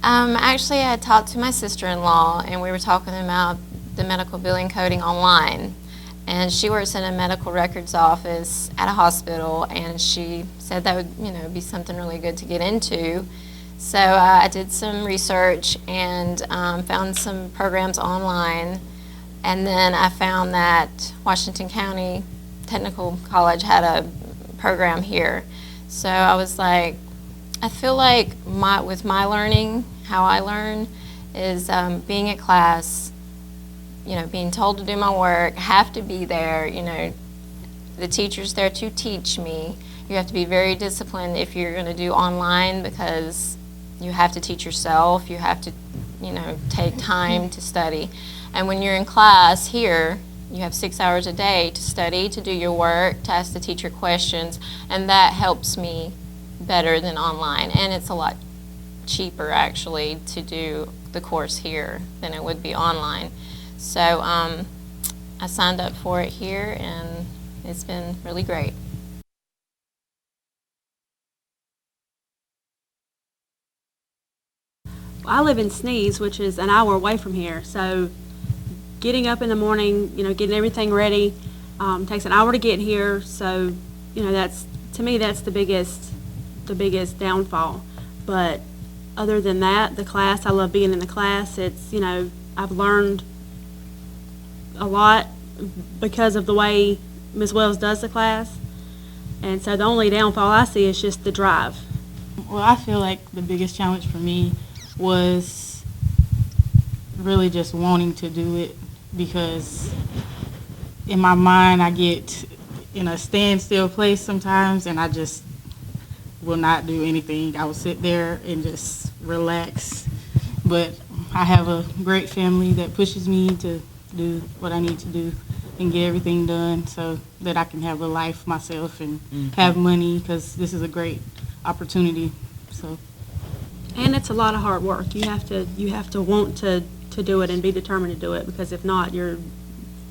Actually, I talked to my sister-in-law, and we were talking about the medical billing coding online. And she works in a medical records office at a hospital, and she said that would, be something really good to get into. So I did some research and found some programs online, and then I found that Washington County Technical College had a program here. So I was like, I feel like with my learning, how I learn is being at class, being told to do my work, have to be there, the teacher's there to teach me. You have to be very disciplined if you're going to do online because you have to teach yourself, you have to, take time to study. And when you're in class here, you have 6 hours a day to study, to do your work, to ask the teacher questions, and that helps me better than online. And it's a lot cheaper actually to do the course here than it would be online. So I signed up for it here, and it's been really great. I live in Sneeze, which is an hour away from here, so getting up in the morning, getting everything ready, takes an hour to get here, so, to me, that's the biggest downfall. But other than that, the class, I love being in the class. It's, I've learned a lot because of the way Ms. Wells does the class, and so the only downfall I see is just the drive. Well, I feel like the biggest challenge for me was really just wanting to do it, because in my mind I get in a standstill place sometimes and I just will not do anything. I will sit there and just relax. But I have a great family that pushes me to do what I need to do and get everything done so that I can have a life myself and have money, because this is a great opportunity. So. And it's a lot of hard work. You have to want to do it and be determined to do it, because if not,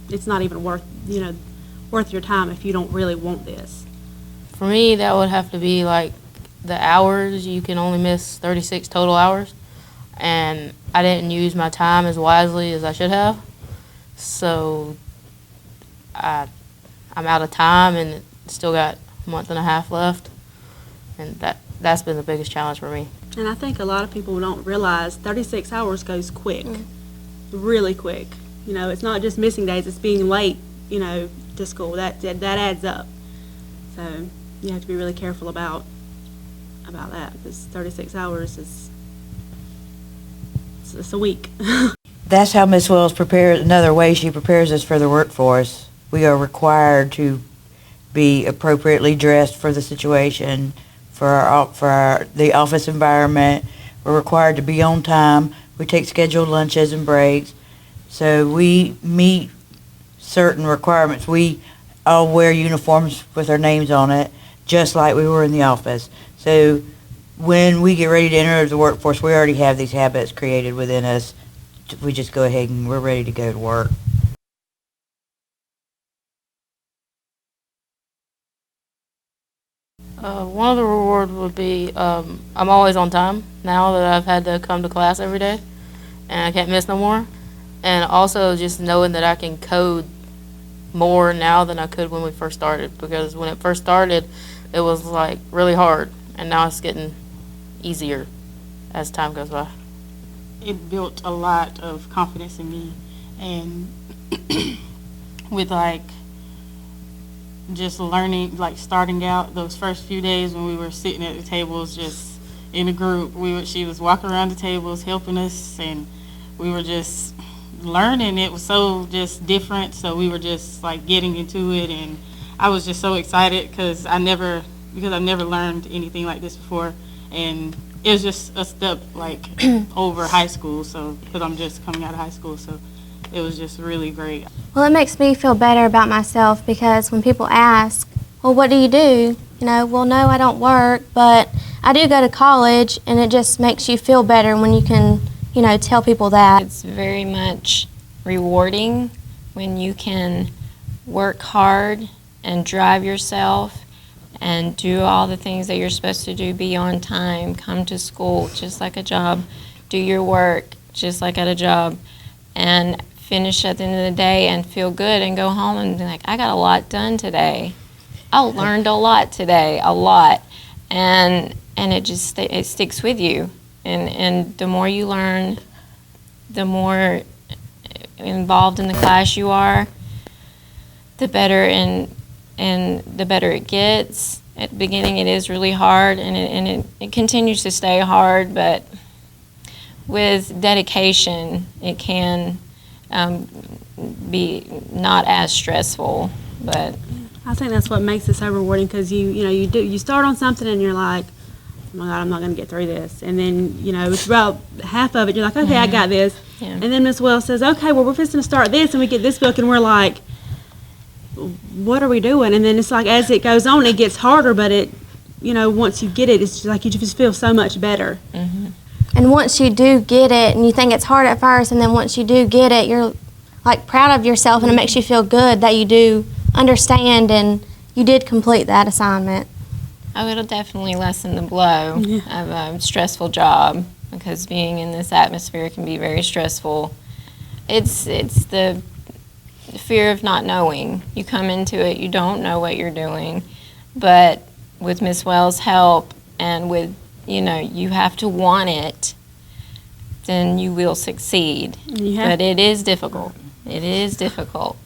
it's not even worth your time if you don't really want this. For me, that would have to be like the hours. You can only miss 36 total hours, and I didn't use my time as wisely as I should have. So I'm out of time and still got a month and a half left, and that's been the biggest challenge for me. And I think a lot of people don't realize 36 hours goes quick, really quick. It's not just missing days, it's being late, to school. That adds up. So you have to be really careful about that, because 36 hours it's a week. That's how Ms. Wells prepares. Another way she prepares us for the workforce. We are required to be appropriately dressed for the situation, for the office environment. We're required to be on time. We take scheduled lunches and breaks. So we meet certain requirements. We all wear uniforms with our names on it, just like we were in the office. So when we get ready to enter the workforce, we already have these habits created within us. We just go ahead and we're ready to go to work. One of the rewards would be I'm always on time now that I've had to come to class every day and I can't miss no more. And also just knowing that I can code more now than I could when we first started, because when it first started it was like really hard, and now it's getting easier as time goes by. It built a lot of confidence in me, and with just learning, starting out those first few days when we were sitting at the tables just in a group, she was walking around the tables helping us, and we were just learning. It was so just different, so we were just getting into it, and I was just so excited because I never learned anything like this before, and it was just a step over high school, so because I'm just coming out of high school, so it was just really great. Well, it makes me feel better about myself, because when people ask, well, what do you do? Well, no, I don't work, but I do go to college, and it just makes you feel better when you can, tell people that. It's very much rewarding when you can work hard and drive yourself and do all the things that you're supposed to do, be on time, come to school, just like a job, do your work just like at a job, and finish at the end of the day and feel good and go home and be like, I got a lot done today. I learned a lot today, a lot. And it just it sticks with you. And the more you learn, the more involved in the class you are, the better and the better it gets. At the beginning, it is really hard, and it continues to stay hard, but with dedication, it can be not as stressful. But I think that's what makes it so rewarding, because you start on something and you're like, oh my God, I'm not going to get through this. And then, it's about half of it, you're like, okay, I got this. Yeah. And then Miss Wells says, okay, well, we're just going to start this, and we get this book, and we're like, what are we doing? And then it's like, as it goes on, it gets harder, but once you get it, it's just like you just feel so much better. mm-hmm. And once you do get it, and you think it's hard at first, and then once you do get it, you're like proud of yourself, and it makes you feel good that you do understand and you did complete that assignment. Oh, it'll definitely lessen the blow of a stressful job, because being in this atmosphere can be very stressful. It's the fear of not knowing. You come into it, you don't know what you're doing, but with Miss Wells' help and with, you have to want it, then you will succeed. But it is difficult. It is difficult.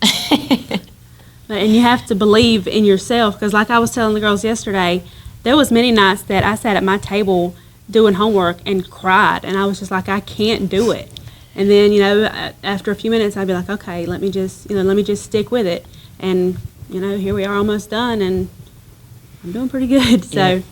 And you have to believe in yourself, because like I was telling the girls yesterday, there was many nights that I sat at my table doing homework and cried, and I was just like, I can't do it. And then, after a few minutes, I'd be like, okay, let me just stick with it. And, here we are almost done, and I'm doing pretty good. So